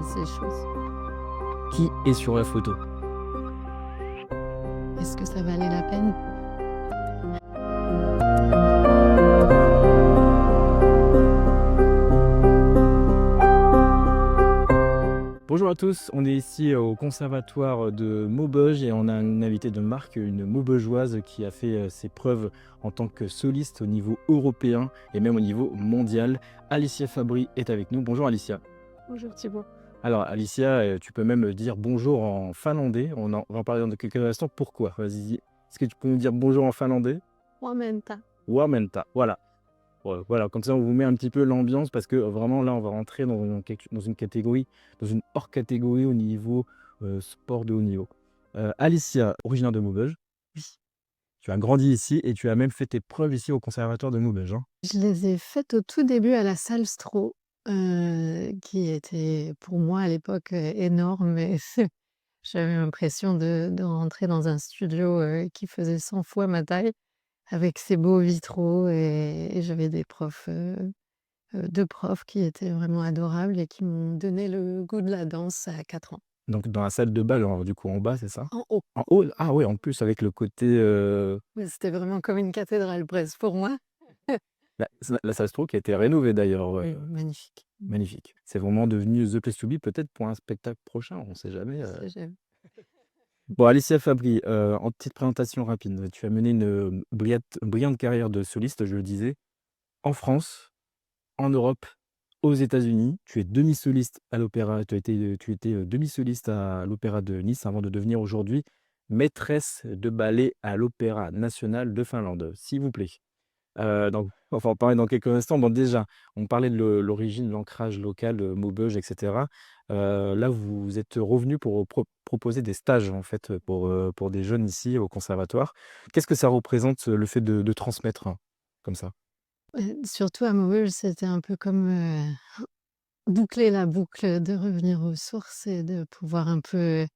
ces choses. Qui est sur la photo? Est-ce que ça valait la peine? Bonjour à tous, on est ici au conservatoire de Maubeuge et on a une invitée de marque, une Maubeugeoise qui a fait ses preuves en tant que soliste au niveau européen et même au niveau mondial. Alicia Fabry est avec nous. Bonjour Alicia. Bonjour Thibaut. Alors Alicia, tu peux même dire bonjour en finlandais, on va en parler dans quelques instants. Pourquoi? Vas-y, est-ce que tu peux nous dire bonjour en finlandais? Huomenta. Huomenta, voilà. Voilà, comme ça on vous met un petit peu l'ambiance parce que vraiment là on va rentrer dans une catégorie, dans une hors catégorie au niveau sport de haut niveau. Alicia, originaire de Maubeuge, Oui. tu as grandi ici et tu as même fait tes preuves ici au conservatoire de Maubeuge, hein. Je les ai faites au tout début à la salle Stroh, qui était pour moi à l'époque, énorme et j'avais l'impression de rentrer dans un studio, qui faisait 100 fois ma taille, avec ses beaux vitraux et j'avais des profs, 2 profs qui étaient vraiment adorables et qui m'ont donné le goût de la danse à 4 ans. Donc dans la salle de bal, alors, du coup en bas, c'est ça? En haut. En haut? Ah ouais, en plus avec le côté... Ouais, c'était vraiment comme une cathédrale presque pour moi. la salle Stroh qui a été rénovée d'ailleurs, Magnifique. magnifique. C'est vraiment devenu the place to be peut-être pour un spectacle prochain, on ne sait jamais. Ça j'aime. Bon, Alicia Fabry, en petite présentation rapide, tu as mené une brillante carrière de soliste, je le disais, en France, en Europe, aux États-Unis. Tu es demi-soliste à l'opéra, tu étais demi-soliste à l'Opéra de Nice avant de devenir aujourd'hui maîtresse de ballet à l'Opéra national de Finlande, s'il vous plaît. Donc, on va en parler dans quelques instants. Bon, déjà, on parlait de l'origine, l'ancrage local, Maubeuge, et cetera. Là, vous êtes revenu pour proposer des stages, en fait, pour des jeunes ici au conservatoire. Qu'est-ce que ça représente, le fait de transmettre, hein, comme ça? Surtout à Maubeuge, c'était un peu comme, boucler la boucle, de revenir aux sources et de pouvoir un peu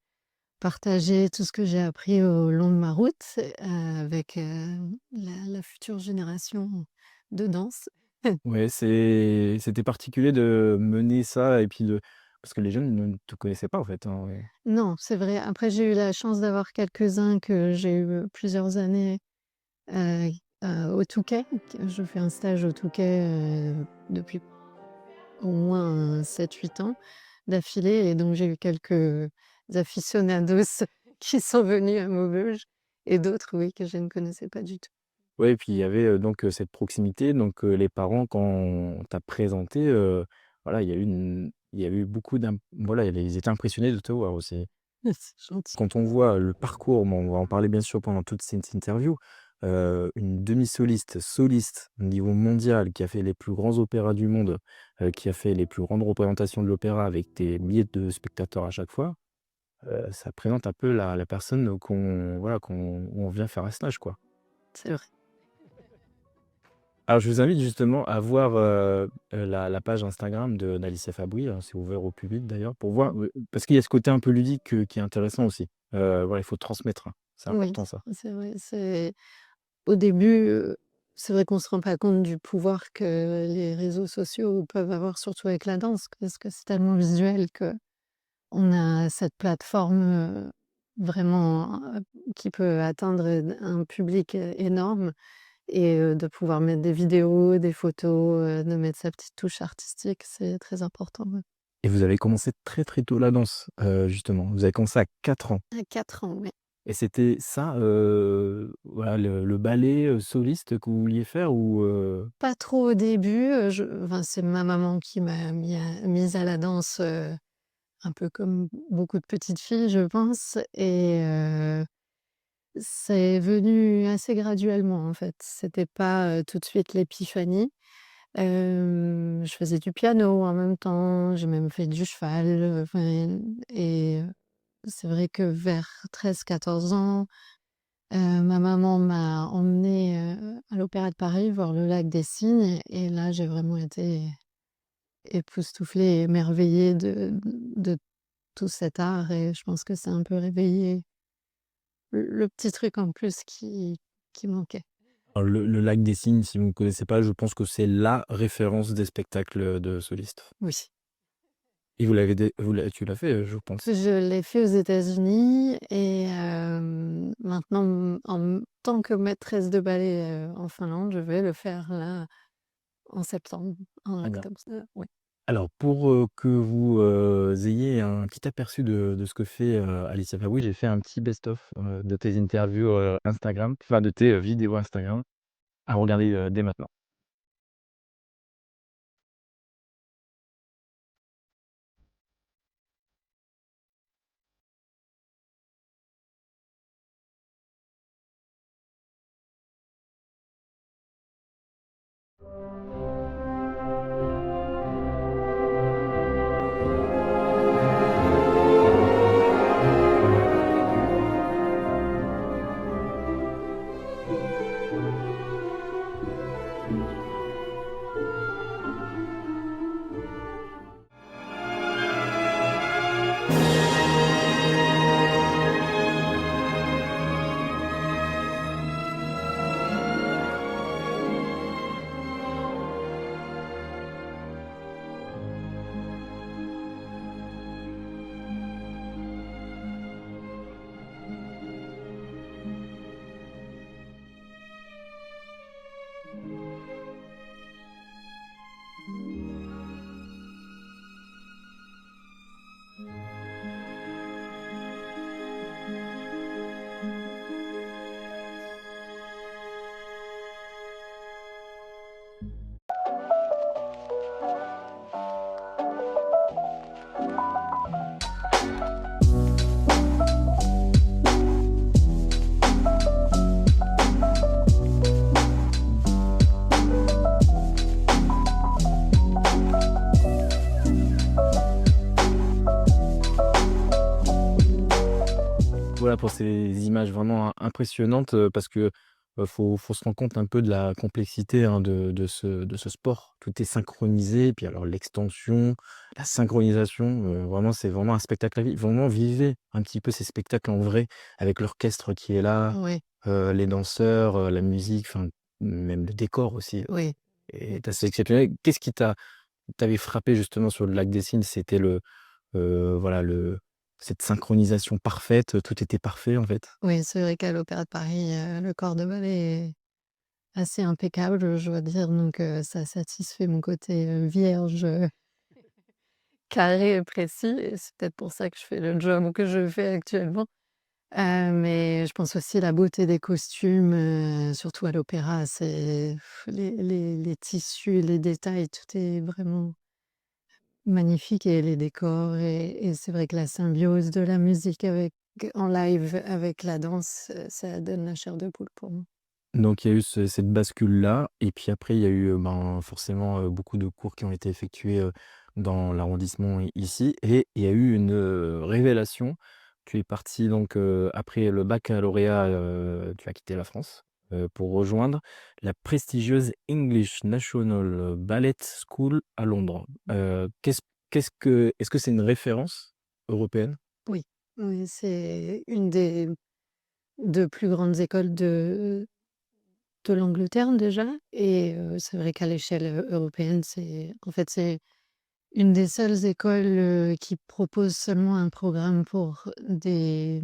partager tout ce que j'ai appris au long de ma route, avec, la future génération de danse. Ouais, c'était particulier de mener ça et puis de parce que les jeunes ne te connaissaient pas, en fait, hein, ouais. Non, c'est vrai. Après, j'ai eu la chance d'avoir quelques-uns que j'ai eu plusieurs années, heu au Touquet. Je fais un stage au Touquet, depuis au moins 7-8 ans d'affilée et donc j'ai eu quelques aficionados qui sont venus à Maubeuge et d'autres, oui, que je ne connaissais pas du tout. Ouais et puis il y avait, donc cette proximité, donc les parents quand on t'a présenté, voilà, il y a eu beaucoup voilà, ils étaient impressionnés de te voir aussi. C'est gentil. Quand on voit le parcours, bon, on va en parler bien sûr pendant toute cette interview, une demi-soliste, soliste au niveau mondial qui a fait les plus grands opéras du monde, qui a fait les plus grandes représentations de l'opéra avec des milliers de spectateurs à chaque fois, ça présente un peu la personne qu'on voilà, on vient faire un stage, quoi. C'est vrai. Alors je vous invite justement à voir, la page Instagram d'Alicia Fabry, hein, c'est ouvert au public d'ailleurs, pour voir, parce qu'il y a ce côté un peu ludique, qui est intéressant aussi. Voilà, il faut transmettre, hein, c'est Oui, important ça. c'est vrai. C'est au début, c'est vrai qu'on se rend pas compte du pouvoir que les réseaux sociaux peuvent avoir, surtout avec la danse, parce que c'est tellement visuel qu'on a cette plateforme, vraiment, qui peut atteindre, un public, énorme et de pouvoir mettre des vidéos, des photos, de mettre sa petite touche artistique, c'est très important, ouais. Et vous avez commencé très, très tôt la danse, justement. Vous avez commencé à 4 ans À 4 ans, ouais. et c'était ça, voilà le ballet, soliste que vous vouliez faire ou Pas trop au début, enfin, c'est ma maman qui m'a mise à la danse, un peu comme beaucoup de petites filles, je pense et c'est venu assez graduellement, en fait. C'était pas, tout de suite l'épiphanie. Je faisais du piano en même temps, j'ai même fait du cheval, enfin et c'est vrai que vers 13-14 ans, ma maman m'a emmenée, à l'Opéra de Paris voir le Lac des Cygnes et là, j'ai vraiment été époustouflée et émerveillée de tout cet art et je pense que ça a un peu réveillé le petit truc en plus qui manquait. alors le Lac des Cygnes, si vous ne connaissez pas, je pense que c'est la référence des spectacles, de solistes Oui. Et vous l'avez dé vous l'a tu l'as fait, je pense? Je l'ai fait aux États-Unis et maintenant, en tant que maîtresse de ballet, en Finlande, je vais le faire là, en septembre, en Très bien. octobre, ça ouais. Alors pour, que vous, ayez un petit aperçu de ce que fait, Alicia Fawoui, j'ai fait un petit best-of, de tes interviews, Instagram, enfin de tes, vidéos Instagram à regarder, dès maintenant. Voilà pour ces images vraiment impressionnantes, parce que, faut se rendre compte un peu de la complexité, hein, de ce sport. Tout est synchronisé, puis alors l'extension, la synchronisation, vraiment c'est vraiment un spectacle à vivre. Vraiment vivez un petit peu ces spectacles en vrai avec l'orchestre qui est là, Oui, les danseurs, la musique, enfin même le décor aussi, oui, est assez exceptionnel. Qu'est-ce qui t'avait frappé justement sur le Lac des Cygnes? C'était voilà cette synchronisation parfaite, tout était parfait en fait? oui, c'est vrai qu'à l'Opéra de Paris, le corps de ballet est assez impeccable, je dois dire, donc ça satisfait mon côté, vierge, carré et précis et c'est peut-être pour ça que je fais le job que je fais actuellement. Mais je pense aussi à la beauté des costumes, surtout à l'opéra, c'est les tissus, les détails, tout est vraiment magnifique et les décors et c'est vrai que la symbiose de la musique avec en live avec la danse, ça donne la chair de poule pour moi. Donc il y a eu cette bascule-là et puis après il y a eu, ben, forcément, beaucoup de cours qui ont été effectués, dans l'arrondissement ici et il y a eu une, révélation. Tu es parti donc, après le baccalauréat, tu as quitté la France, pour rejoindre la prestigieuse English National Ballet School à Londres. Qu'est-ce que est-ce que c'est une référence européenne? Oui, oui, c'est une des 2 plus grandes écoles de l'Angleterre déjà et c'est vrai qu'à l'échelle, européenne, c'est une des seules écoles, qui propose seulement un programme pour des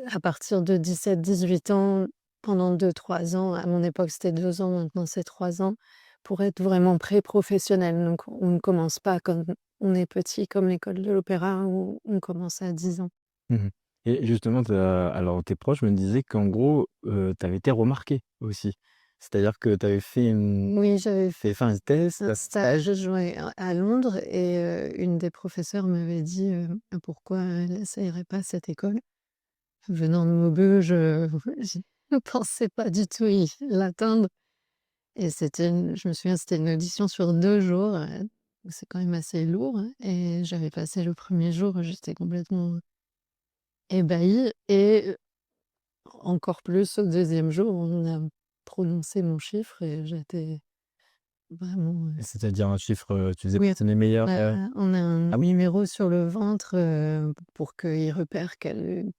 à partir de 17-18 ans, pendant 2-3 ans. À mon époque, c'était 2 ans, maintenant c'est 3 ans, pour être vraiment pré-professionnel. Donc on ne commence pas comme on est petit, comme l'école de l'opéra où on commence à 10 ans. Mmh. Et justement, alors tes proches me disaient qu'en gros, tu avais été remarqué aussi. C'est-à-dire que tu avais fait Oui, j'avais tu avais fait un test, un un stage, stage? ouais, à Londres et une des professeurs m'avait dit, «Pourquoi elle essayerait pas cette école?» Venant de Maubeuge, je ne pensais pas du tout y l'atteindre et c'était une je me souviens, c'était une audition sur 2 jours, c'est quand même assez lourd hein, et j'avais passé le premier jour, j'étais complètement ébahie et encore plus au deuxième jour, on a prononcé mon chiffre et j'étais vraiment, C'est-à-dire un chiffre, tu faisais oui, partie des meilleurs, on a un ah oui? numéro sur le ventre, pour qu'ils repèrent quelle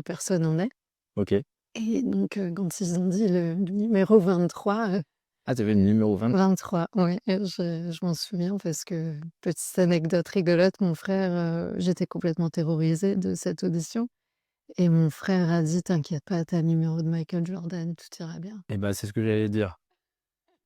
personne on est. OK. Et donc quand ils ont dit le numéro 23, Ah, tu avais le numéro 20. 23, oui, je m'en souviens parce que, petite anecdote rigolote, mon frère, j'étais complètement terrorisée de cette audition et mon frère a dit: «T'inquiète pas, tu as le numéro de Michael Jordan, tout ira bien». Et bah, c'est ce que j'allais dire.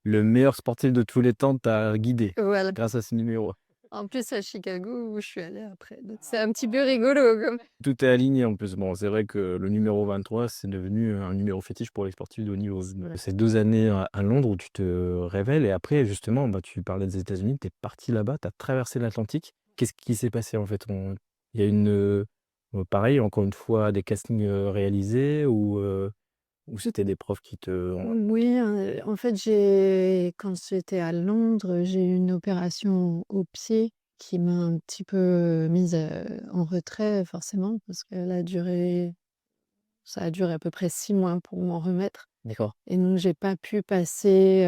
Le meilleur sportif de tous les temps t'a guidé Voilà. grâce à ce numéro. En plus à Chicago où je suis allée après, donc c'est un petit peu rigolo comme Tout est aligné en plus. Bon, c'est vrai que le numéro 23, c'est devenu un numéro fétiche pour les sportifs de haut niveau. voilà. Ces 2 années à Londres où tu te révèles et après justement, bah, tu parlais des États-Unis, tu es parti là-bas, tu as traversé l'Atlantique. Qu'est-ce qui s'est passé en fait? Il y a une, pareil encore une fois des castings, réalisés ou c'était des profs qui te Oui, en fait, quand j'étais à Londres, j'ai eu une opération au pied qui m'a un petit peu mise, en retrait forcément parce qu'elle a duré ça a duré à peu près 6 mois pour m'en remettre d'accord. et donc j'ai pas pu passer,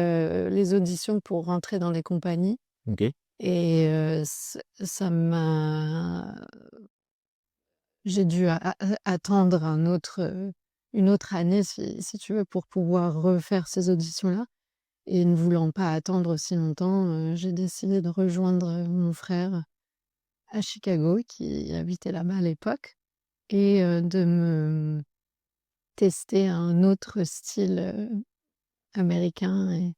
les auditions pour rentrer dans les compagnies OK. et ça m'a j'ai dû attendre une autre année si tu veux pour pouvoir refaire ces auditions-là. Et ne voulant pas attendre aussi longtemps, j'ai décidé de rejoindre, mon frère à Chicago qui habitait là-bas à l'époque et de me tester un autre style, américain et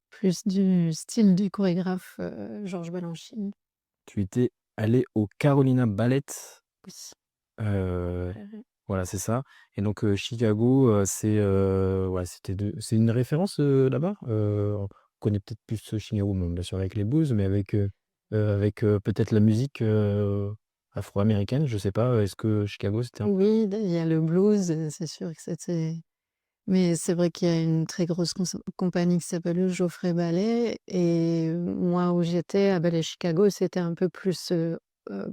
plus du style du chorégraphe, Georges Balanchine. Tu étais allé au Carolina Ballet, Oui. heu, Mmh. voilà, c'est ça et donc Chicago, ouais, c'est une référence, là-bas? On connaît peut-être plus Chicago, bon, bien sûr avec les blues, mais avec, peut-être la musique, afro-américaine, je sais pas, est-ce que Chicago c'était un Oui, il y a le blues, c'est sûr que c'était mais c'est vrai qu'il y a une très grosse compagnie qui s'appelle le Geoffrey Ballet et moi où j'étais à Ballet Chicago, c'était un peu plus,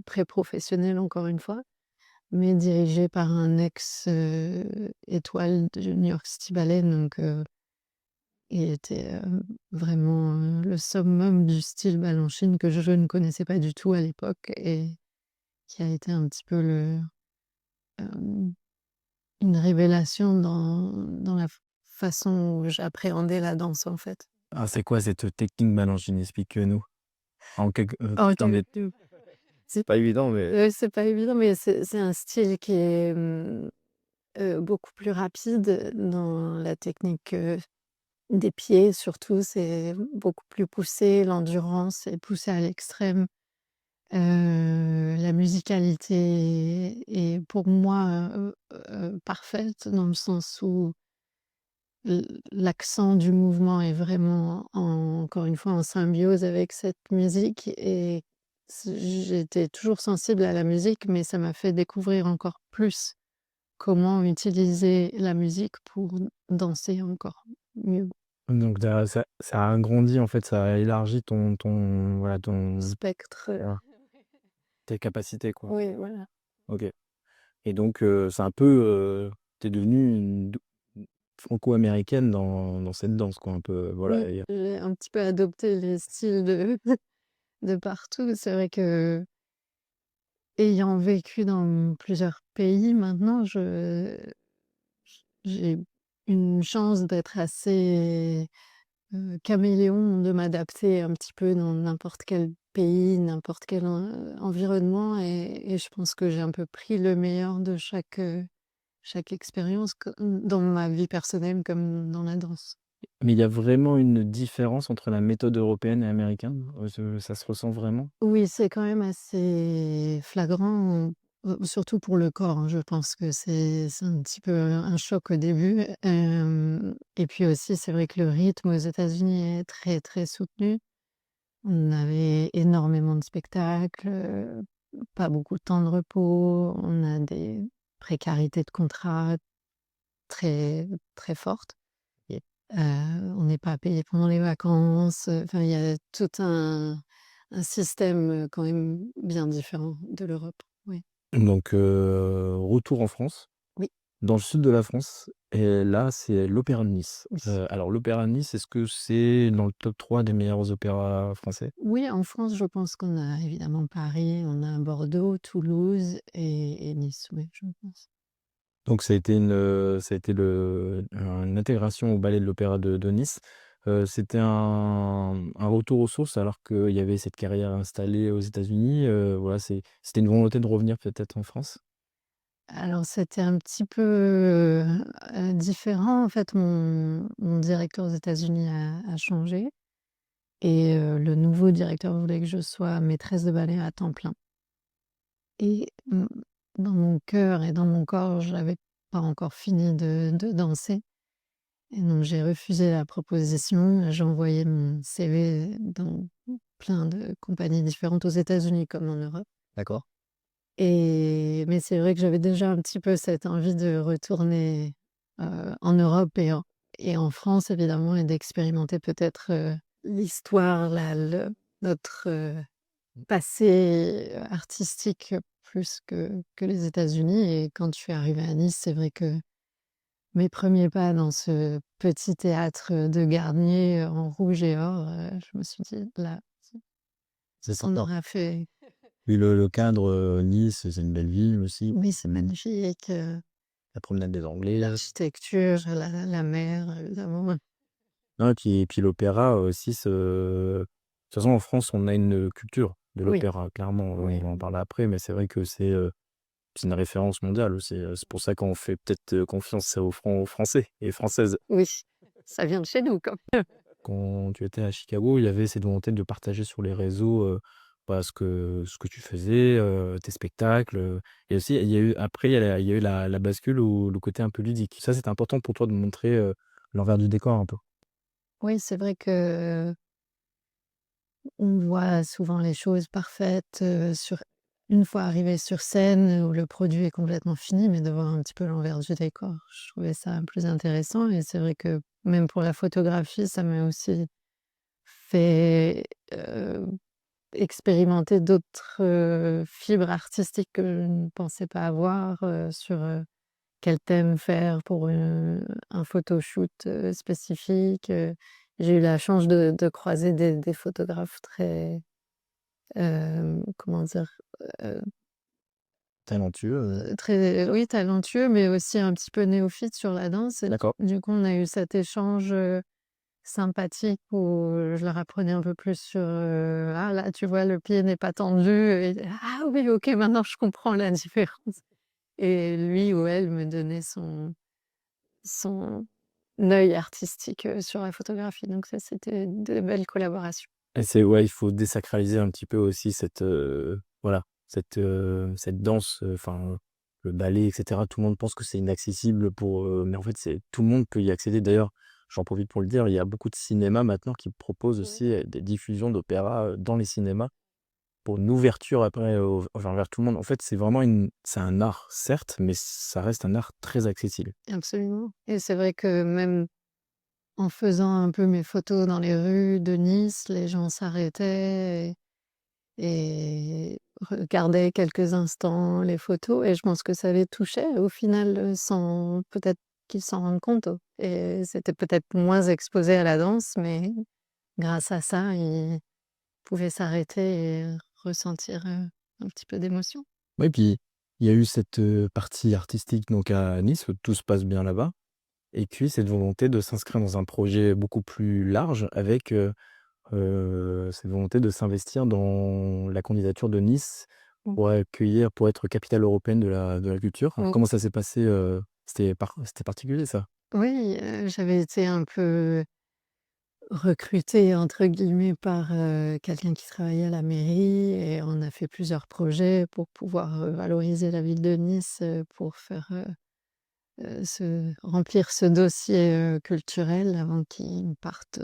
pré-professionnel encore une fois, mais dirigé par un ex, étoile de New York City Ballet donc il était, vraiment, le summum du style Balanchine que je ne connaissais pas du tout à l'époque et qui a été un petit peu hem une révélation dans la façon où j'appréhendais la danse, en fait. ah, c'est quoi cette technique Balanchine? Explique-nous. En quelques Oh, putain, mais c'est pas évident, mais c'est pas évident, mais c'est un style qui est, beaucoup plus rapide dans la technique, des pieds surtout, c'est beaucoup plus poussé, l'endurance est poussée à l'extrême. La musicalité est pour moi, parfaite dans le sens où l'accent du mouvement est vraiment encore une fois en symbiose avec cette musique et j'étais toujours sensible à la musique, mais ça m'a fait découvrir encore plus comment utiliser la musique pour danser encore mieux. donc ça a agrandi en fait, ça a élargi ton voilà, Spectre, ah, tes capacités quoi. oui, voilà. OK et donc c'est un peu, tu es devenue une franco-américaine dans cette danse quoi, un peu, voilà Oui, et j'ai un petit peu adopté les styles de de partout. C'est vrai que ayant vécu dans plusieurs pays maintenant, j'ai une chance d'être assez, caméléon, de m'adapter un petit peu dans n'importe quel pays, n'importe quel environnement et je pense que j'ai un peu pris le meilleur de chaque expérience dans ma vie personnelle comme dans la danse. mais il y a vraiment une différence entre la méthode européenne et américaine? Ça se ressent vraiment? Oui, c'est quand même assez flagrant, surtout pour le corps, hein. Je pense que c'est un petit peu un choc au début, et puis aussi, c'est vrai que le rythme aux États-Unis est très, très soutenu. On avait énormément de spectacles, pas beaucoup de temps de repos. On a des précarités de contrat très, très fortes. Et On n'est pas payé pendant les vacances, enfin, il y a tout un système, quand même bien différent de l'Europe. Oui. donc retour en France, Oui, dans le sud de la France et là, c'est l'Opéra de Nice. oui. Alors l'Opéra de Nice, est-ce que c'est dans le top 3 des meilleurs opéras français? Oui, en France, je pense qu'on a évidemment Paris, on a Bordeaux, Toulouse et Nice, oui, je pense. Donc ça a été une intégration au ballet de l'Opéra de Nice. C'était un retour aux sources alors qu'il y avait cette carrière installée aux États-Unis, voilà, c'était une volonté de revenir peut-être en France? Alors c'était un petit peu, différent. En fait, mon directeur aux États-Unis a changé et le nouveau directeur voulait que je sois maîtresse de ballet à temps plein et dans mon cœur et dans mon corps, j'avais pas encore fini de danser et donc j'ai refusé la proposition. J'ai envoyé mon CV dans plein de compagnies différentes aux États-Unis comme en Europe. D'accord. Mais c'est vrai que j'avais déjà un petit peu cette envie de retourner, en Europe et en France évidemment et d'expérimenter peut-être, l'histoire, notre, passé, artistique plus que les États-Unis et quand je suis arrivée à Nice, c'est vrai que mes premiers pas dans ce petit théâtre, de Garnier, en rouge et or, je me suis dit: «Là, C'est on certain. aura fait». Puis le cadre, Nice, c'est une belle ville aussi. Oui, c'est magnifique, La promenade des Anglais. l'architecture, la mer, évidemment. Non et puis l'opéra aussi de toute façon en France, on a une culture de Oui, l'opéra clairement, on oui, va en parler après, mais c'est vrai que c'est une référence mondiale aussi, c'est pour ça qu'on fait peut-être, confiance aux Français et Françaises. oui, ça vient de chez nous quand même. Quand tu étais à Chicago, il y avait cette volonté de partager sur les réseaux, bah, ce que tu faisais, tes spectacles, et aussi il y a eu après il y a eu la bascule ou le côté un peu ludique. Ça, c'était important pour toi de montrer, l'envers du décor un peu? Oui, c'est vrai qu'on voit souvent les choses parfaites, une fois arrivé sur scène où le produit est complètement fini, mais de voir un petit peu l'envers du décor. Je trouvais ça plus intéressant et c'est vrai que même pour la photographie, ça m'a aussi fait, expérimenter d'autres, fibres artistiques que je ne pensais pas avoir, sur, quel thème faire pour, un photoshoot, spécifique, j'ai eu la chance de croiser des photographes très, comment dire? Heu Talentueux, très oui, talentueux, mais aussi un petit peu néophytes sur la danse et D'accord. du coup, on a eu cet échange, sympathique où, je leur apprenais un peu plus sur, «Ah là, tu vois, le pied n'est pas tendu» et «Ah oui, OK, maintenant je comprends la différence» et lui ou elle me donnait son œil artistique, sur la photographie, donc ça, c'était de belles collaborations. Et c'est ouais, il faut désacraliser un petit peu aussi voilà, cette danse, enfin, le ballet et cetera. Tout le monde pense que c'est inaccessible mais en fait, tout le monde peut y accéder. D'ailleurs, j'en profite pour le dire, il y a beaucoup de cinémas maintenant qui proposent Oui. aussi, des diffusions d'opéra, dans les cinémas pour une ouverture après enfin, vers tout le monde. En fait, c'est un art, certes, mais ça reste un art très accessible. Absolument et c'est vrai que même en faisant un peu mes photos dans les rues de Nice, les gens s'arrêtaient et regardaient quelques instants les photos et je pense que ça les touchait au final, sans peut-être qu'ils s'en rendent compte et c'était peut-être moins exposé à la danse, mais grâce à ça, ils pouvaient s'arrêter et ressentir, un petit peu d'émotion. Oui, puis il y a eu cette, partie artistique donc à Nice, où tout se passe bien là-bas. Et puis cette volonté de s'inscrire dans un projet beaucoup plus large avec, cette volonté de s'investir dans la candidature de Nice Mmh. pour être capitale européenne de la culture. Alors Mmh. comment ça s'est passé, c'était particulier ça? Oui, j'avais été un peu «recrutée» entre guillemets par, quelqu'un qui travaillait à la mairie et on a fait plusieurs projets pour pouvoir, valoriser la ville de Nice, pour faire, remplir ce dossier, culturel avant qu'ils partent,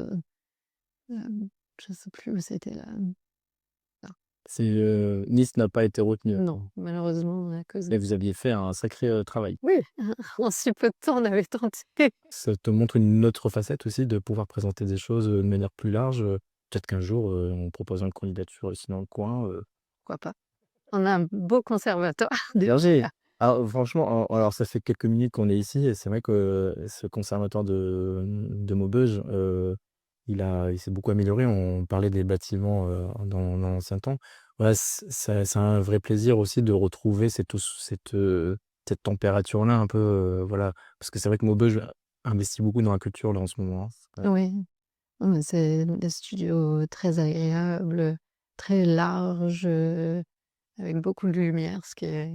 je sais plus où c'était là. Nice n'a pas été retenu, Non, malheureusement à cause mais de vous aviez fait un sacré, travail. oui, en si peu de temps on avait tenté. Ça te montre une autre facette aussi de pouvoir présenter des choses, de manière plus large, peut-être qu'un jour, on propose une candidature ici dans le coin, Pourquoi pas? On a un beau conservatoire Berger. déjà. Alors franchement, alors ça fait quelques minutes qu'on est ici et c'est vrai que ce conservatoire de Maubeuge, il s'est beaucoup amélioré. On parlait des bâtiments, dans l'ancien temps. Voilà, c'est un vrai plaisir aussi de retrouver cette température-là un peu, voilà. Parce que c'est vrai que Maubeuge investit beaucoup dans la culture là en ce moment, hein. Oui. C'est des studios très agréables, très larges, avec beaucoup de lumière, ce qui est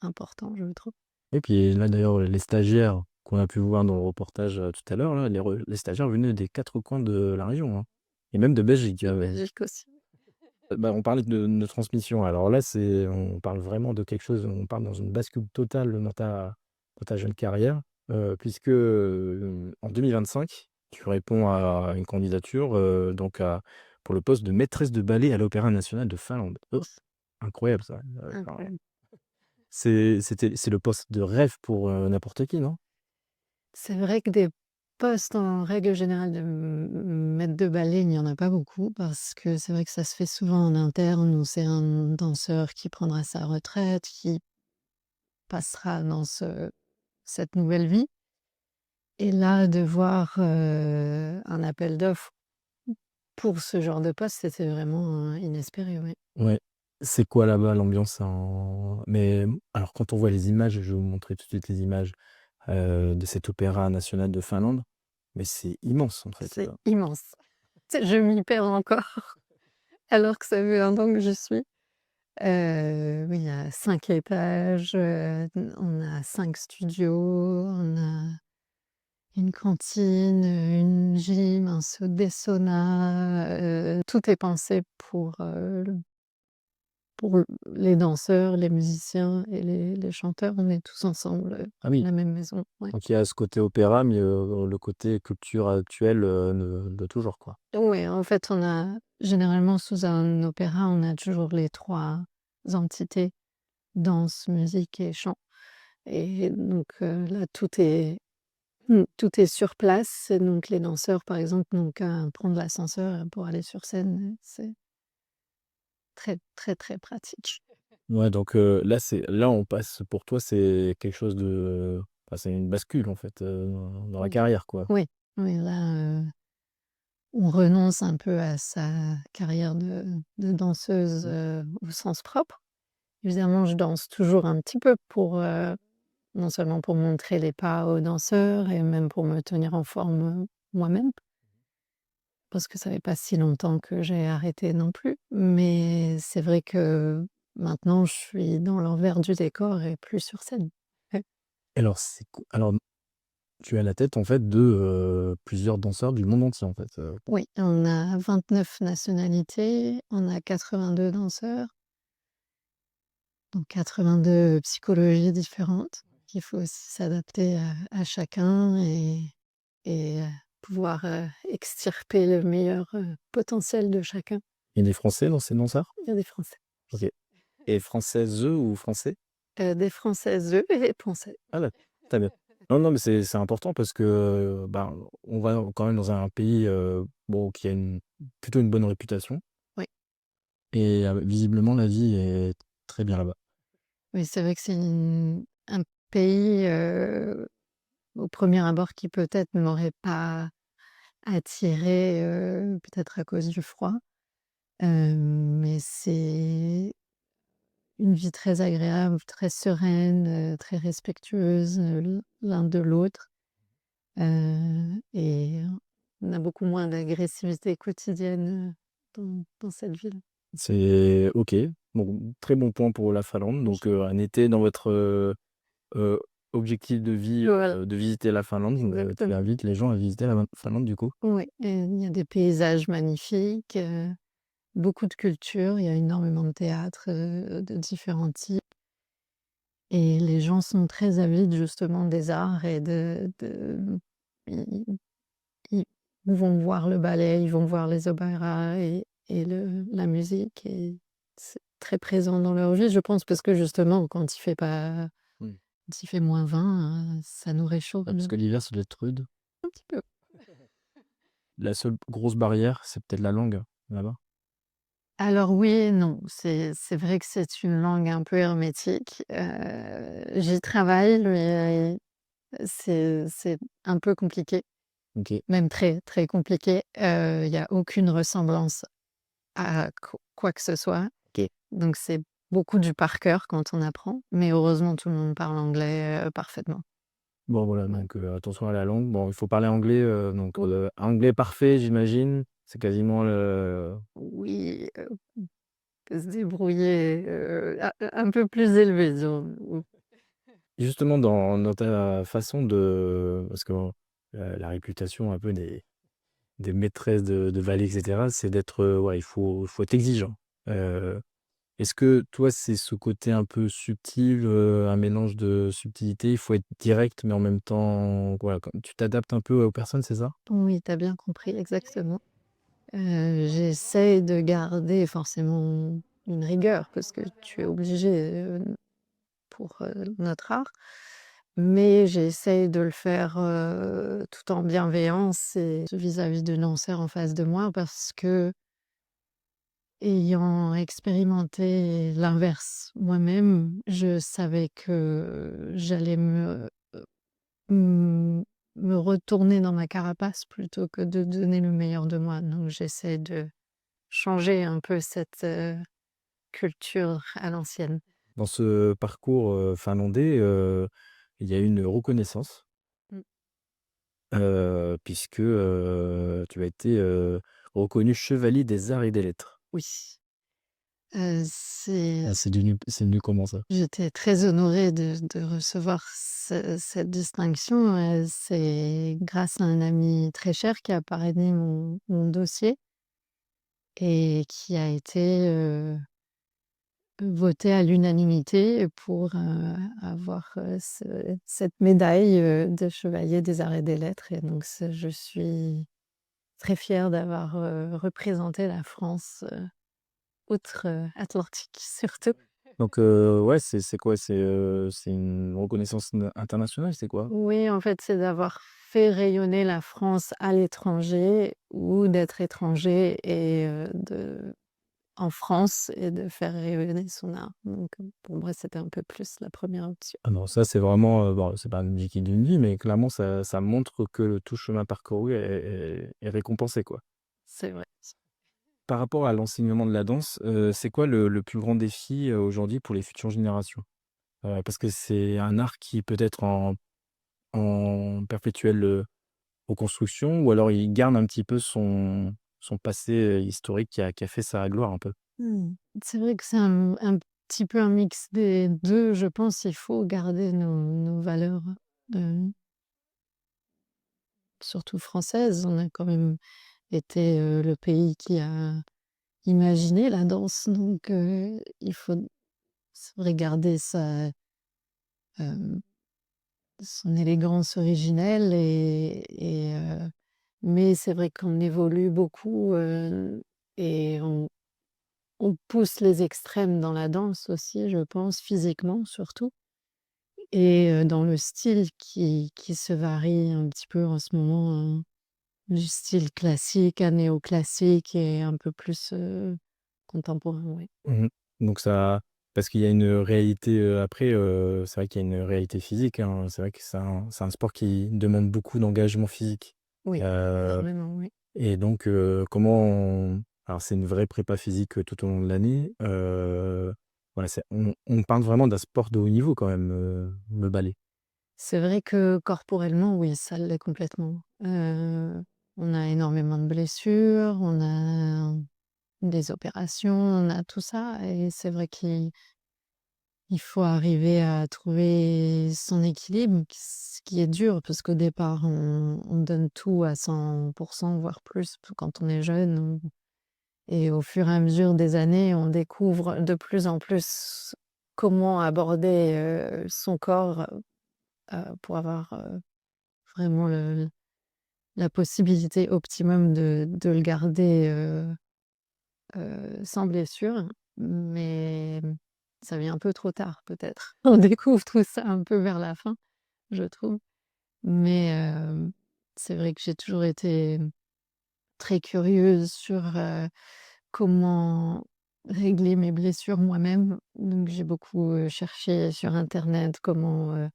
important, je trouve. Et puis là, d'ailleurs, les stagiaires qu'on a pu voir dans le reportage tout à l'heure, là, les stagiaires venaient des quatre coins de la région, hein, et même de Belgique. Belgique aussi. Bah, on parlait de transmission. Alors là, on parle vraiment de quelque chose, on parle dans une bascule totale dans ta jeune carrière, puisque en 2025, tu réponds à une candidature pour le poste de maîtresse de ballet à l'Opéra national de Finlande. Ouf, incroyable ça. Enfin, Incroyable. c'est le poste de rêve pour n'importe qui, non? C'est vrai que des postes en règle générale de maître de ballet, il n'y en a pas beaucoup parce que c'est vrai que ça se fait souvent en interne où c'est un danseur qui prendra sa retraite, qui passera dans cette nouvelle vie. Et là, de voir un appel d'offres pour ce genre de poste, c'était vraiment inespéré, oui. Ouais. C'est quoi là-bas l'ambiance Mais alors quand on voit les images, je vais vous montrer tout de suite les images de cet opéra national de Finlande, mais c'est immense en fait. C'est immense. Je m'y perds encore alors que ça fait un an que j'y suis. Oui, il y a 5 étages, on a 5 studios, on a une cantine, une gym, des saunas, tout est pensé pour les danseurs, les musiciens et les chanteurs. On est tous ensemble, Ah oui, la même maison, ouais. donc il y a ce côté opéra, mais le côté culture actuelle de toujours, quoi. Ouais, en fait, on a généralement sous un opéra, on a toujours les 3 entités: danse, musique et chant. Et donc là, tout est sur place. Et donc les danseurs, par exemple, n'ont qu'à prendre l'ascenseur pour aller sur scène. C'est très, très, très pratique. Ouais, donc là on passe pour toi, c'est quelque chose de enfin, c'est une bascule en fait, dans la Mmh. carrière, quoi. Oui, oui, là, on renonce un peu à sa carrière de danseuse, au sens propre. Évidemment, je danse toujours un petit peu pour, non seulement pour montrer les pas aux danseurs et même pour me tenir en forme, moi-même. Parce que ça fait pas si longtemps que j'ai arrêté non plus. Mais c'est vrai que maintenant je suis dans l'envers du décor et plus sur scène. Ouais. Alors tu es à la tête en fait de, plusieurs danseurs du monde entier en fait, Oui, on a 29 nationalités, on a 82 danseurs, donc 82 psychologies différentes. Il faut aussi s'adapter à chacun et pouvoir, extirper le meilleur, potentiel de chacun. il y a des Français dans ces danseurs? Il y a des Français. OK, et françaises ou français? Des Françaises et des Français. Ah là, très bien. Non, non, mais c'est important parce que, ben, on va quand même dans un pays, bon, qui a plutôt une bonne réputation Oui. et visiblement la vie est très bien là-bas. Oui, c'est vrai que c'est un pays, au premier abord qui peut-être ne m'aurait pas attirée, peut-être à cause du froid. Mais c'est une vie très agréable, très sereine, très respectueuse, l'un de l'autre. Et on a beaucoup moins d'agressivité quotidienne, dans cette ville. C'est OK, bon, très bon point pour la Finlande, donc un été dans votre, heu, objectif de vie, Voilà, de visiter la Finlande, tu exactement. invites les gens à visiter la Finlande du coup? Oui, et il y a des paysages magnifiques, beaucoup de culture, il y a énormément de théâtres, de différents types et les gens sont très avides justement des arts et ils ils vont voir le ballet, ils vont voir les opéras et la musique et c'est très présent dans leur vie, je pense, parce que justement quand il fait pas Mmh. quand il fait -20, ça nous réchauffe Ah, parce que l'hiver, ça doit être rude. un petit peu. La seule grosse barrière, c'est peut-être la langue, là-bas? Alors oui et non, c'est vrai que c'est une langue un peu hermétique, j'y travaille mais c'est un peu compliqué, OK. même très, très compliqué. Il y a aucune ressemblance à quoi que ce soit, OK. donc c'est beaucoup du par cœur quand on apprend, mais heureusement tout le monde parle anglais, parfaitement. Bon voilà, Ouais. donc attention à la langue. Bon, il faut parler anglais, donc anglais parfait, j'imagine? C'est quasiment le Oui, peut se débrouiller, un peu plus élevé, disons. justement dans ta façon de parce que bon, la réputation un peu des maîtresses de vallée et cetera, c'est d'être, ouais, il faut être exigeant. Heu, Est-ce que toi, c'est ce côté un peu subtil, un mélange de subtilité, il faut être direct, mais en même temps, voilà, quand tu t'adaptes un peu aux personnes, c'est ça? Oui, tu as bien compris, exactement. J'essaie de garder forcément une rigueur parce que tu es obligé, pour, notre art, mais j'essaye de le faire, tout en bienveillance et vis-à-vis du lanceur en face de moi parce qu'ayant expérimenté l'inverse moi-même, je savais que j'allais Mmh, me retourner dans ma carapace plutôt que de donner le meilleur de moi. Donc j'essaie de changer un peu cette, culture à l'ancienne. Dans ce parcours, finlandais, il y a eu une reconnaissance, Mmh. puisque, tu as été, reconnu chevalier des arts et des lettres. Oui, c'est Ah, c'est venu comment ça? j'étais très honorée de recevoir cette distinction, c'est grâce à un ami très cher qui a parrainé mon dossier et qui a été, voté à l'unanimité pour, avoir, cette médaille, de chevalier des arts et des lettres et donc je suis très fière d'avoir, représenté la France, outre, Atlantique surtout. Donc, ouais, c'est quoi? C'est une reconnaissance internationale, c'est quoi? Oui, en fait, c'est d'avoir fait rayonner la France à l'étranger ou d'être étranger et en France et de faire rayonner son art. Donc, pour moi, c'était un peu plus la première option. Ah non, ça, c'est vraiment, bon, c'est pas un objectif d'une vie, mais clairement, ça montre que tout chemin parcouru est récompensé, quoi. C'est vrai. Par rapport à l'enseignement de la danse, c'est quoi le plus grand défi, aujourd'hui pour les futures générations? Parce que c'est un art qui est peut-être en perpétuelle, reconstruction ou alors il garde un petit peu son passé, historique qui a fait sa gloire un peu? Mmh. C'est vrai que c'est un petit peu un mix des 2. Je pense. Il faut garder nos valeurs, heu, surtout françaises. On a quand même été, le pays qui a imaginé la danse, donc il faut, c'est vrai, garder hem, son élégance originelle mais c'est vrai qu'on évolue beaucoup, et on pousse les extrêmes dans la danse aussi, je pense, physiquement surtout et dans le style qui se varie un petit peu en ce moment, du style classique à néoclassique et un peu plus, contemporain, oui. Mmh. Donc ça parce qu'il y a une réalité, après, c'est vrai qu'il y a une réalité physique, hein. C'est vrai que c'est un sport qui demande beaucoup d'engagement physique. Oui, Heu énormément, oui. et donc comment alors c'est une vraie prépa physique, tout au long de l'année, voilà, on parle vraiment d'un sport de haut niveau quand même, le ballet. C'est vrai que corporellement, oui, ça l'est complètement. On a énormément de blessures, on a des opérations, on a tout ça et c'est vrai qu'il faut arriver à trouver son équilibre, ce qui est dur parce qu'au départ, on donne tout à 100 voire plus, quand on est jeune, et au fur et à mesure des années, on découvre de plus en plus comment aborder, son corps, pour avoir, vraiment la possibilité optimum de le garder, sans blessure, mais ça vient un peu trop tard peut-être. On découvre tout ça un peu vers la fin, je trouve, mais c'est vrai que j'ai toujours été très curieuse sur, comment régler mes blessures moi-même. Donc j'ai beaucoup, cherché sur internet comment,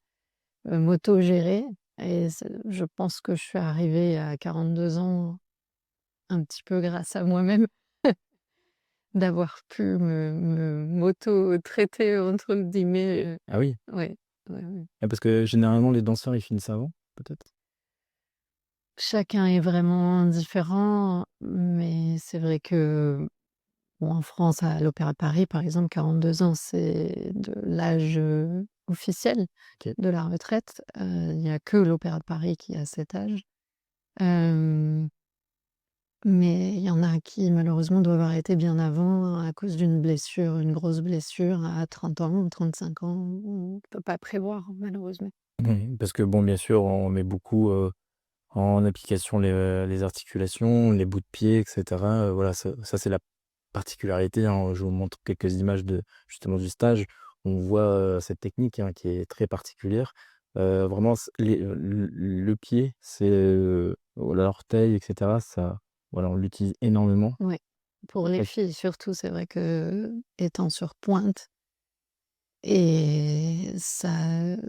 m'auto-gérer et je pense que je suis arrivée à 42 ans un petit peu grâce à moi-même. D'avoir pu m'auto-traiter entre guillemets, Ah oui? ouais. Ouais, ouais. Parce que généralement, les danseurs, ils finissent avant, peut-être? Chacun est vraiment différent, mais c'est vrai que, bon, en France, à l'Opéra de Paris, par exemple, 42 ans, c'est de l'âge, officiel OK. de la retraite. Il y a que l'Opéra de Paris qui a cet âge. Hem, mais il y en a qui, malheureusement, doivent arrêter bien avant à cause d'une blessure, une grosse blessure à 30 ans ou 35 ans. On ne peut pas prévoir, malheureusement. Oui, parce que bon, bien sûr, on met beaucoup, en application les articulations, les bouts de pied et cetera, voilà, ça c'est la particularité, hein. Je vous montre quelques images de justement du stage. On voit, cette technique, hein, qui est très particulière. Vraiment le pied, c'est, l'orteil et cetera, ça voilà, on l'utilise énormément. Ouais. Pour les Et filles surtout, c'est vrai que étant sur pointe et ça,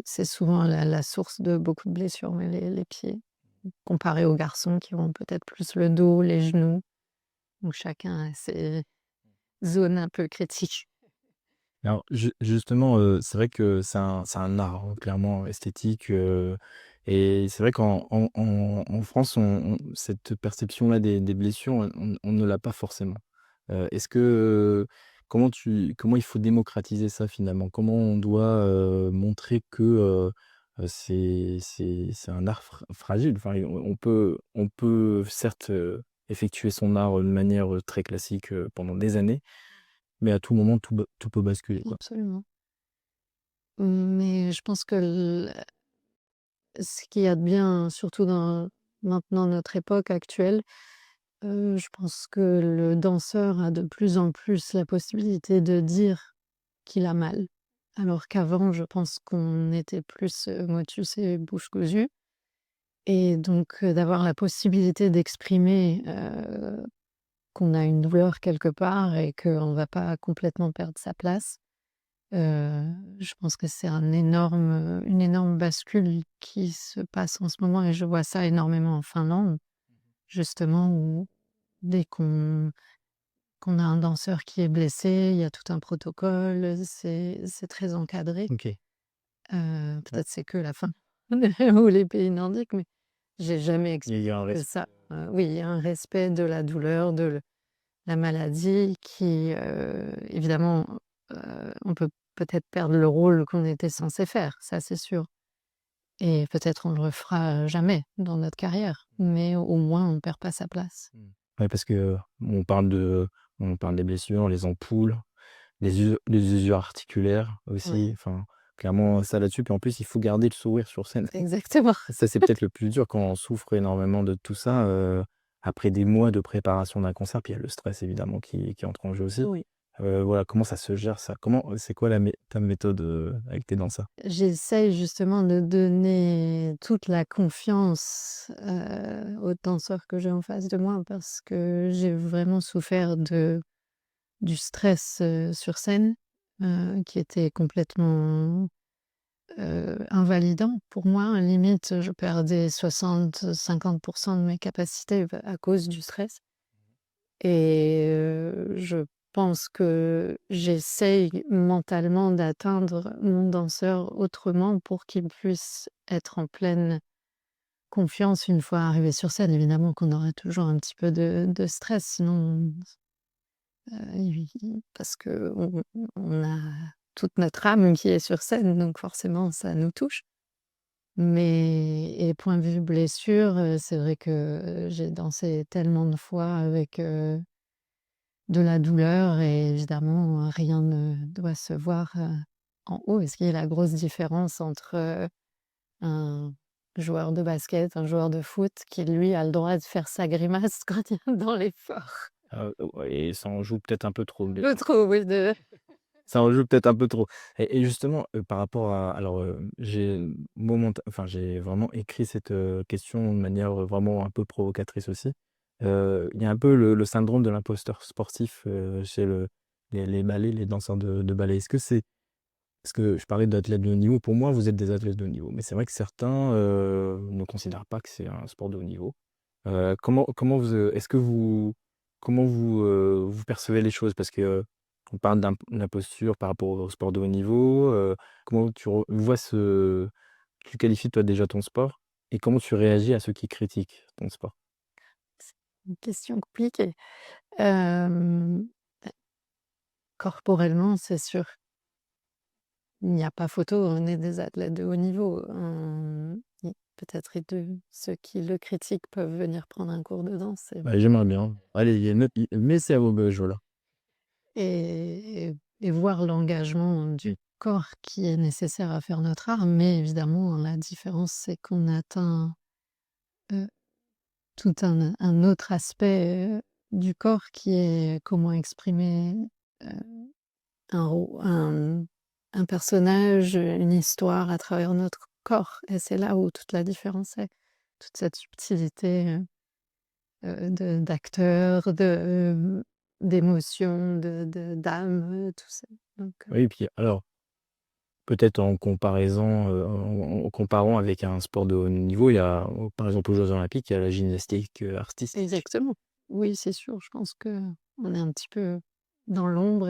c'est souvent la source de beaucoup de blessures, mais les pieds, comparé aux garçons qui ont peut-être plus le dos, les genoux, donc chacun a ses zones un peu critiques. alors justement, c'est vrai que c'est un art, hein, clairement esthétique, et c'est vrai qu'en France, cette perception-là des blessures, on ne l'a pas forcément. Est-ce que, comment il faut démocratiser ça finalement? Comment on doit, montrer que, c'est un art fragile? Enfin, on peut certes, effectuer son art, de manière, très classique, pendant des années, mais à tout moment tout peut basculer, quoi. Absolument. Mais je pense que ce qu'il y a de bien, surtout dans maintenant notre époque actuelle, je pense que le danseur a de plus en plus la possibilité de dire qu'il a mal. Alors qu'avant, je pense qu'on était plus, motus et bouche cousue et donc d'avoir la possibilité d'exprimer, qu'on a une douleur quelque part et qu'on ne va pas complètement perdre sa place. Je pense que c'est une énorme bascule qui se passe en ce moment et je vois ça énormément en Finlande, justement, où dès qu'on a un danseur qui est blessé, il y a tout un protocole, c'est très encadré. OK. Ouais. Peut-être c'est que la Finlande ou les pays nordiques, mais j'ai jamais Il y a un expérimenté respect, ça. Oui, il y a un respect de la douleur, de la maladie qui, évidemment, on peut peut-être perdre le rôle qu'on était censé faire, ça c'est sûr et peut-être on le refera jamais dans notre carrière, mais au moins on ne perd pas sa place. Ouais, parce que on parle des blessures, les ampoules, les usures articulaires Ouais, aussi, enfin, clairement ça là-dessus, puis en plus il faut garder le sourire sur scène. exactement. Ça, c'est peut-être le plus dur quand on souffre énormément de tout ça, après des mois de préparation d'un concert, puis il y a le stress évidemment qui entre en jeu aussi. Oui. Voilà, comment ça se gère ça? C'est quoi ta méthode, avec tes danseurs? J'essaye justement de donner toute la confiance, aux danseurs que j'ai en face de moi parce que j'ai vraiment souffert du stress, sur scène, qui était complètement invalidant pour moi. Limite, je perdais 60-50 de mes capacités à cause du stress et je pense que j'essaye mentalement d'atteindre mon danseur autrement pour qu'il puisse être en pleine confiance une fois arrivé sur scène. Évidemment qu'on aura toujours un petit peu de stress, sinon, oui, parce qu'on a toute notre âme qui est sur scène, donc forcément ça nous touche. Mais et point de vue blessure, c'est vrai que, j'ai dansé tellement de fois avec, de la douleur et évidemment, rien ne doit se voir, en haut. Et ce qui est la grosse différence entre, un joueur de basket, un joueur de foot qui lui a le droit de faire sa grimace quand il est dans l'effort. Ouais, et ça en joue peut-être un peu trop. Je trouve, oui, de Ça en joue peut-être un peu trop, et justement, par rapport à alors, j'ai vraiment écrit cette, question de manière, vraiment un peu provocatrice aussi. Il y a un peu le syndrome de l'imposteur sportif, chez les ballets, les danseurs de ballet. Parce que je parlais d'athlètes de haut niveau, pour moi, vous êtes des athlètes de haut niveau, mais c'est vrai que certains, ne considèrent pas que c'est un sport de haut niveau. Comment vous, est-ce que vous comment vous, vous percevez les choses? Parce que, On parle de la posture par rapport au sport de haut niveau, comment tu vois tu qualifies toi déjà ton sport et comment tu réagis à ceux qui critiquent ton sport? C'est une question compliquée. Hem, corporellement, c'est sûr, il n'y a pas photo, on est des athlètes de haut niveau. Peut-être ceux qui le critiquent peuvent venir prendre un cours de danse Bah, j'aimerais bien. Allez, mets ça au jeu là. et voir l'engagement du corps qui est nécessaire à faire notre art. Mais évidemment, la différence, c'est qu'on atteint, heu, tout un autre aspect, du corps qui est comment exprimer, heu, un personnage, une histoire à travers notre corps et c'est là où toute la différence est. Toute cette subtilité, de d'acteur, d'émotion, d'âme, tout ça donc Oui, et puis alors, peut-être en comparant avec un sport de haut niveau, il y a, par exemple, aux Jeux olympiques, il y a la gymnastique, artistique. exactement. Oui, c'est sûr, je pense qu'on est un petit peu dans l'ombre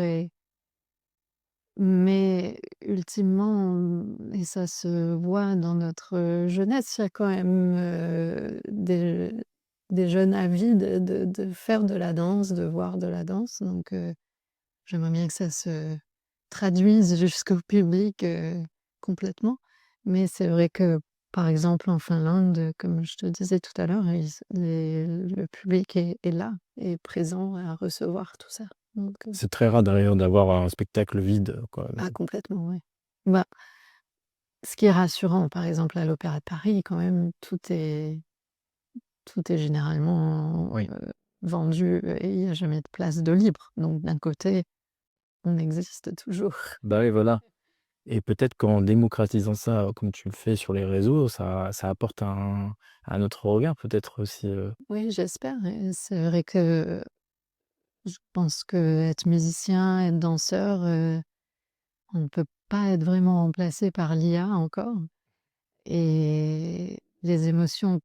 mais ultimement, et ça se voit dans notre jeunesse, il y a quand même, des jeunes avides de faire de la danse, de voir de la danse donc j'aimerais bien que ça se traduise jusqu'au public, complètement. Mais c'est vrai que, par exemple, en Finlande, comme je te disais tout à l'heure, le public est là, est présent à recevoir tout ça. Donc, C'est très rare d'ailleurs d'avoir un spectacle vide, quoi. ah complètement, oui. Bah, ce qui est rassurant, par exemple, à l'Opéra de Paris, quand même, tout est généralement, Oui. vendu et il y a jamais de place de libre. Donc d'un côté, on existe toujours. Bah, oui, voilà, et peut-être qu'en démocratisant ça, comme tu le fais sur les réseaux, ça apporte un autre regard peut-être aussi, Oui, j'espère et c'est vrai que je pense qu'être musicien, être danseur, on ne peut pas être vraiment remplacé par l'IA encore et les émotions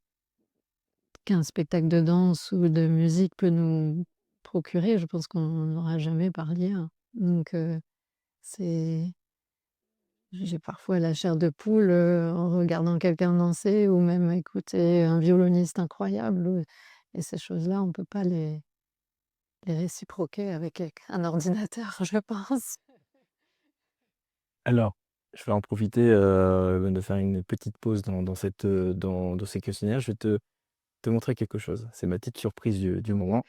qu'un spectacle de danse ou de musique peut nous procurer, je pense qu'on n'aura jamais par l'IA. Donc c'est j'ai parfois la chair de poule, en regardant quelqu'un danser ou même écouter un violoniste incroyable, et ces choses-là, on ne peut pas les réciproquer avec un ordinateur, je pense. alors, je vais en profiter, de faire une petite pause dans ces questionnaires. Je vais te montrer quelque chose. C'est ma petite surprise du moment.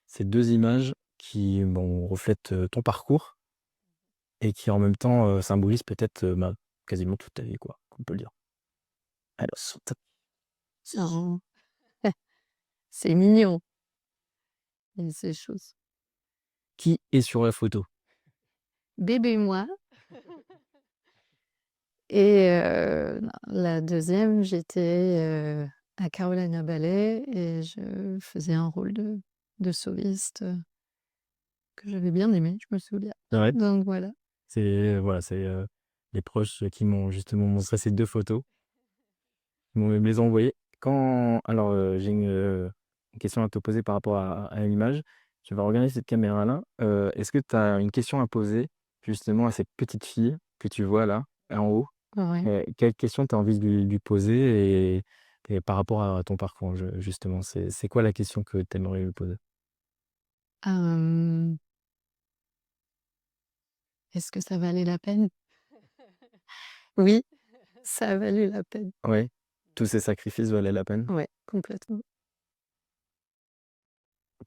C'est 2 images qui, bon, reflètent, ton parcours et qui en même temps, symbolisent peut-être, bah, quasiment toute ta vie, quoi, on peut le dire. Alors sur ta Oh, c'est mignon et ces choses. qui est sur la photo? Bébé moi et la deuxième, j'étais, à Carolina Ballet et je faisais un rôle de soliste, que j'avais bien aimé, je me souviens. Ouais, Donc voilà. c'est, voilà, c'est, les proches qui m'ont justement montré ces 2 photos. Ils m'ont me les ont envoyées. Alors, j'ai une question à te poser par rapport à l'image. Tu vas regarder cette caméra-là. Est-ce que tu as une question à poser justement à cette petite fille que tu vois là, en haut? Ouais. Quelle question tu as envie de lui poser et par rapport à ton parcours justement? C'est quoi la question que tu aimerais lui poser? Hem, est-ce que ça valait la peine? Oui, ça a valu la peine. Ouais, tous ces sacrifices valaient la peine Ouais, complètement.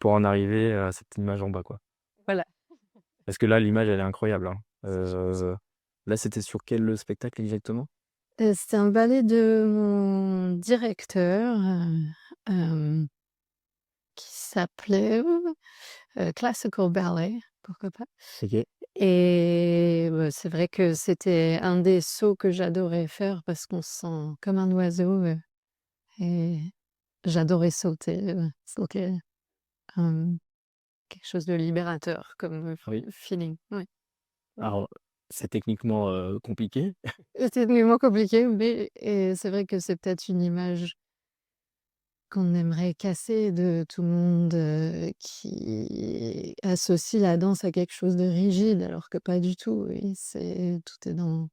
pour en arriver à cette image en bas, quoi? Voilà. Parce que là, l'image, elle est incroyable, hein. Là, c'était sur quel spectacle exactement? C'était un ballet de mon directeur, hem, qui s'appelait, Classical Ballet, pourquoi pas OK. et c'est vrai que c'était un des sauts que j'adorais faire parce qu'on se sent comme un oiseau, et j'adorais sauter, c'était, hem, quelque chose de libérateur comme, Oui. feeling, ouais. Ouais. Alors, c'est techniquement, compliqué. C'est tellement compliqué, mais c'est vrai que c'est peut-être une image qu'on aimerait casser de tout le monde, qui associe la danse à quelque chose de rigide, alors que pas du tout. Et tout est dans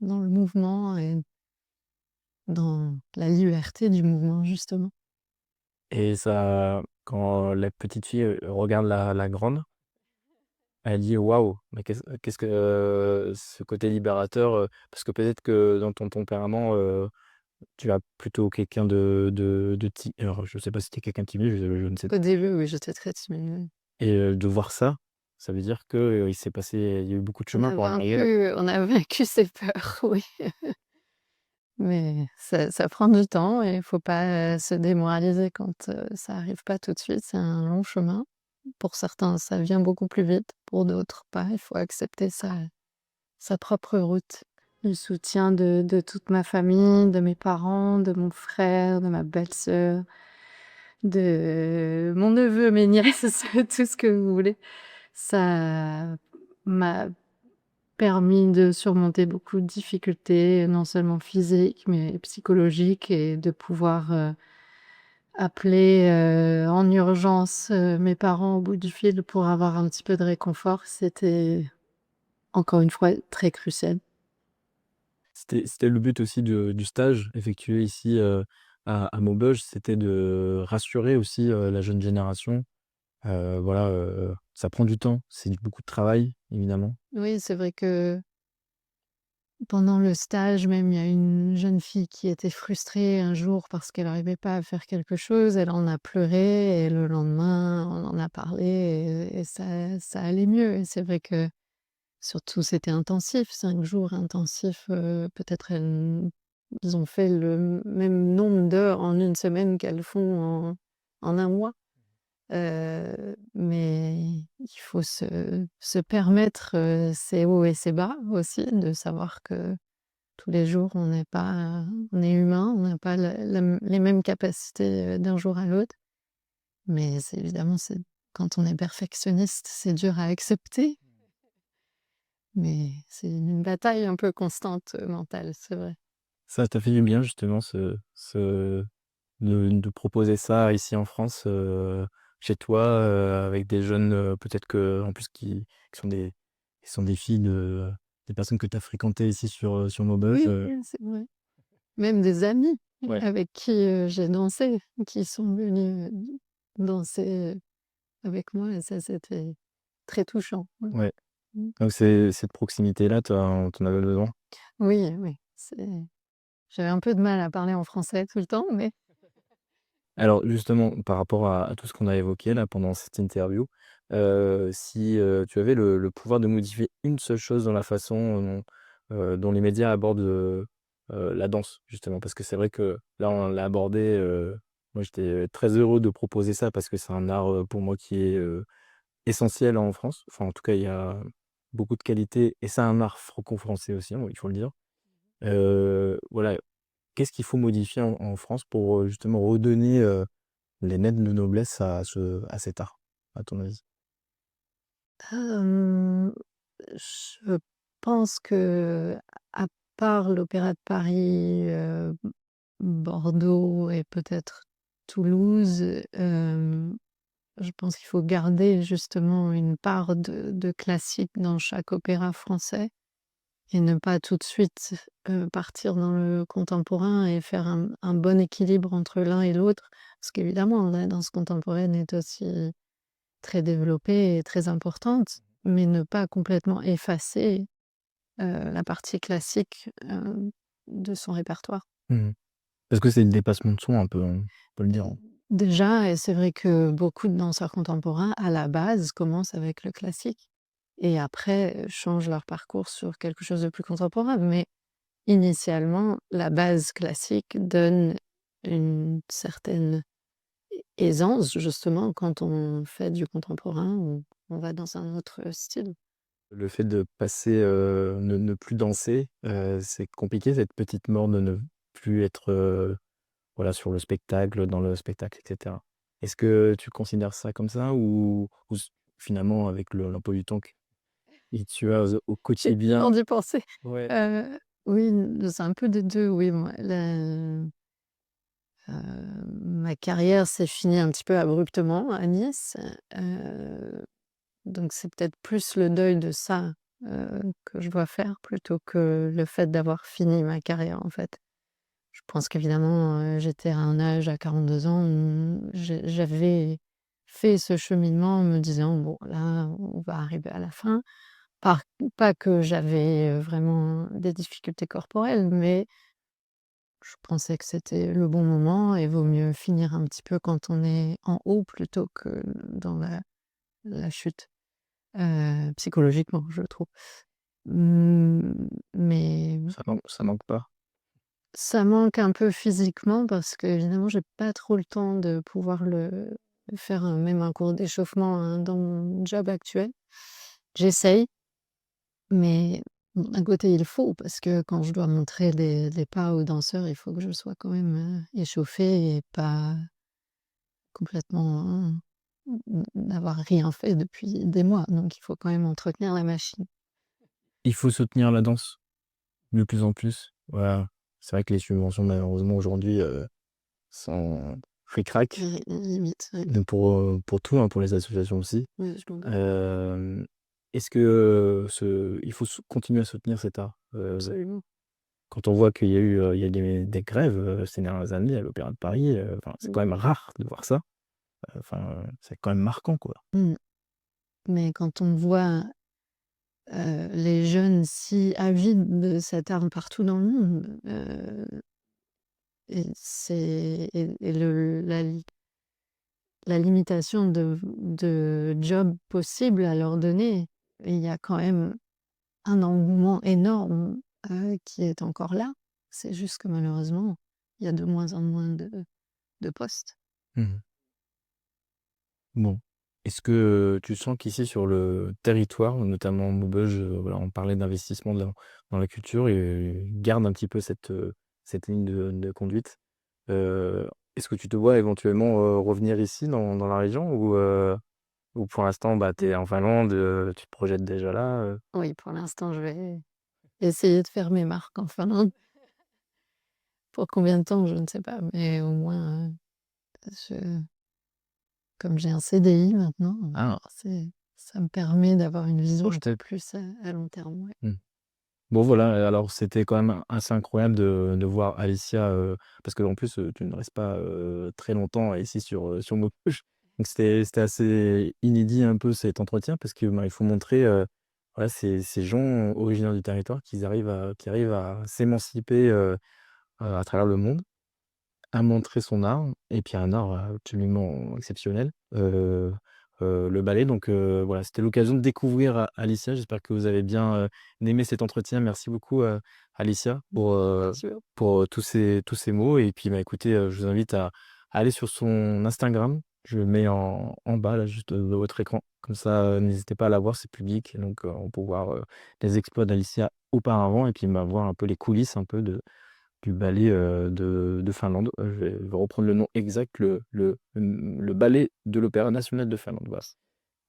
le mouvement et dans la liberté du mouvement, justement. Et ça, quand la petite fille, regarde la grande, elle dit: «Waouh, mais qu'est-ce que, ce côté libérateur», parce que peut-être que dans ton tempérament, tu as plutôt quelqu'un de alors je sais pas si tu es quelqu'un de timide, je ne sais pas. Au début, oui, j'étais très timide, oui. Et de voir ça, ça veut dire que, il y a eu beaucoup de chemin pour en arriver là. On a vaincu ses peurs, oui. Mais ça prend du temps et il faut pas, se démoraliser quand, ça arrive pas tout de suite. C'est un long chemin. Pour certains, ça vient beaucoup plus vite, pour d'autres pas. Il faut accepter sa propre route. Le soutien de toute ma famille, de mes parents, de mon frère, de ma belle-sœur, de mon neveu, mes nièces, tout ce que vous voulez. Ça m'a permis de surmonter beaucoup de difficultés, non seulement physiques, mais psychologiques, et de pouvoir, appeler, en urgence, mes parents au bout du fil pour avoir un petit peu de réconfort. C'était, encore une fois, très crucial. C'était le but aussi du stage effectué ici, à Maubeuge, c'était de rassurer aussi, la jeune génération. Voilà, ça prend du temps, c'est beaucoup de travail évidemment. Oui, c'est vrai que pendant le stage même, il y a une jeune fille qui était frustrée un jour parce qu'elle n'arrivait pas à faire quelque chose. Elle en a pleuré et le lendemain, on en a parlé et ça allait mieux. Et c'est vrai que surtout c'était intensif, 5 jours intensifs, peut-être ils ont fait le même nombre d'heures en une semaine qu'elles font en un mois. Mais il faut se permettre, ses hauts et ses bas aussi, de savoir que tous les jours on est humain, on n'a pas les mêmes capacités, d'un jour à l'autre. Mais c'est évidemment, quand on est perfectionniste, c'est dur à accepter, mais c'est une bataille un peu constante, mentale, c'est vrai. Ça t'a fait du bien justement de proposer ça ici en France, chez toi, avec des jeunes, peut-être qu'en plus qui sont des filles des personnes que tu as fréquentées ici sur Maubeuge, Oui, oui, c'est vrai. Même des amis ouais, avec qui, j'ai dansé, qui sont venus, danser, avec moi, et ça, c'était très touchant. Ouais. ouais. Mmh. Donc c'est cette proximité-là, tu en avais besoin? Oui, oui, j'avais un peu de mal à parler en français tout le temps, mais Alors justement, par rapport à tout ce qu'on a évoqué là pendant cette interview, si, tu avais le pouvoir de modifier une seule chose dans la façon dont les médias abordent, la danse justement, parce que c'est vrai que là on l'a abordé, moi j'étais très heureux de proposer ça parce que c'est un art, pour moi qui est, essentiel en France. Enfin en tout cas il y a beaucoup de qualité et c'est un art franco-français aussi, hein, il faut le dire. Voilà, qu'est-ce qu'il faut modifier en France pour, justement redonner, les lettres de noblesse à cet art, à ton avis? hem, je pense que à part l'Opéra de Paris, Bordeaux et peut-être Toulouse, je pense qu'il faut garder justement une part de classique dans chaque opéra français. Et ne pas tout de suite, partir dans le contemporain et faire un bon équilibre entre l'un et l'autre. Parce qu'évidemment, la danse contemporaine est aussi très développée et très importante, mais ne pas complètement effacer, la partie classique, de son répertoire. Mmh. Parce que c'est le dépassement de soi un peu, on peut le dire, hein. Déjà, et c'est vrai que beaucoup de danseurs contemporains, à la base, commencent avec le classique et après, changent leur parcours sur quelque chose de plus contemporain. Mais initialement, la base classique donne une certaine aisance, justement, quand on fait du contemporain, on va dans un autre style. Le fait de passer, ne plus danser, c'est compliqué, cette petite mort de ne plus être, voilà, sur le spectacle, dans le spectacle et cetera. Est-ce que tu considères ça comme ça ou finalement avec l'emploi du temps que tu as au J'ai pas le temps quotidien. d'y penser. Ouais. Oui, c'est un peu des 2, oui, moi, ma carrière s'est finie un petit peu abruptement à Nice, donc c'est peut-être plus le deuil de ça, que je dois faire plutôt que le fait d'avoir fini ma carrière, en fait. Je pense qu'évidemment, j'étais à un âge à 42 ans où j'avais fait ce cheminement en me disant: «Bon là, on va arriver à la fin». Par Pas que j'avais, vraiment des difficultés corporelles, mais je pensais que c'était le bon moment et vaut mieux finir un petit peu quand on est en haut plutôt que dans la chute, psychologiquement, je trouve. Mmh, mais Ça manque pas? ça manque un peu physiquement parce qu'évidemment, j'ai pas trop le temps de pouvoir le faire même un cours d'échauffement, hein, dans mon job actuel. J'essaye, mais d'un côté, il faut parce que quand je dois montrer des pas aux danseurs, il faut que je sois quand même, échauffée et pas complètement, n'avoir rien fait depuis des mois. Donc il faut quand même entretenir la machine. Il faut soutenir la danse de plus en plus. Voilà. C'est vrai que les subventions, malheureusement, aujourd'hui, sont ric-rac. Limite, ouais. Donc pour tout, hein, pour les associations aussi. Ouais, je m'en doute. Est-ce que, il faut continuer à soutenir cet art? Absolument. Quand on voit qu'il y a eu, il y a des grèves, ces dernières années à l'Opéra de Paris, enfin, c'est quand même rare de voir ça. Enfin, c'est quand même marquant, quoi. Mmh. Mais quand on voit, les jeunes si avides de cette arme partout dans le monde, et c'est et le la limitation de jobs possibles à leur donner, il y a quand même un engouement énorme, qui est encore là. C'est juste que malheureusement, il y a de moins en moins de postes. Mmh. Bon. Est-ce que tu sens qu'ici sur le territoire, notamment Maubeuge, voilà, on parlait d'investissement dans la culture et garde un petit peu cette ligne de conduite. Est-ce que tu te vois éventuellement, revenir ici dans la région ou pour l'instant, bah, tu es en Finlande, tu te projettes déjà là, Oui, pour l'instant, je vais essayer de faire mes marques en Finlande. Pour combien de temps, je ne sais pas, mais au moins, je comme j'ai un CDI maintenant, Ah, ça me permet d'avoir une vision un peu projeté. plus à long terme, ouais. Mmh. Bon voilà, alors c'était quand même assez incroyable de voir Alicia, parce qu'en plus, tu ne restes pas, très longtemps ici sur Maubeuge. Donc c'était assez inédit un peu cet entretien parce que, bah, il faut montrer, voilà, ces gens originaires du territoire qui arrivent à s'émanciper, à travers le monde. À montrer son art et puis un art absolument exceptionnel, le ballet donc voilà, c'était l'occasion de découvrir Alicia. J'espère que vous avez bien, aimé cet entretien. Merci beaucoup, Alicia Sûr. pour tous ces mots et puis, bah, écoutez, je vous invite à aller sur son Instagram. Je le mets en bas là, juste, de votre écran. Comme ça, n'hésitez pas à la voir, c'est public donc on peut voir, les exploits d'Alicia auparavant et puis, bah, voir un peu les coulisses un peu du ballet, de Finlande. Je vais reprendre le nom exact, le ballet de l'Opéra national de Finlande, voilà.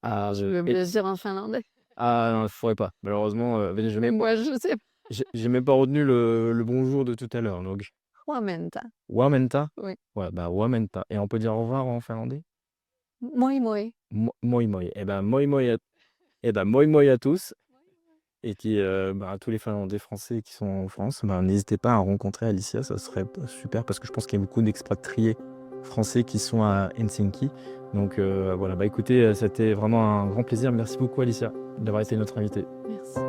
Ah Tu je veux me et le dire en finlandais? ah non, je pourrais pas. Malheureusement, mais Mais moi, je sais pas. j'ai même pas retenu le bonjour de tout à l'heure, donc Huomenta. huomenta? Oui. Ouais, bah, huomenta et on peut dire au revoir en finlandais? Moi moi. Moi moi et ben, moi moi moi moi à tous et puis, bah, à tous les Finlandais français qui sont en France, bah, n'hésitez pas à rencontrer Alicia, ça serait super parce que je pense qu'il y a beaucoup d'expatriés français qui sont à Helsinki. Donc, voilà, bah, écoutez, c'était vraiment un grand plaisir. Merci beaucoup Alicia d'avoir été notre invitée. Merci.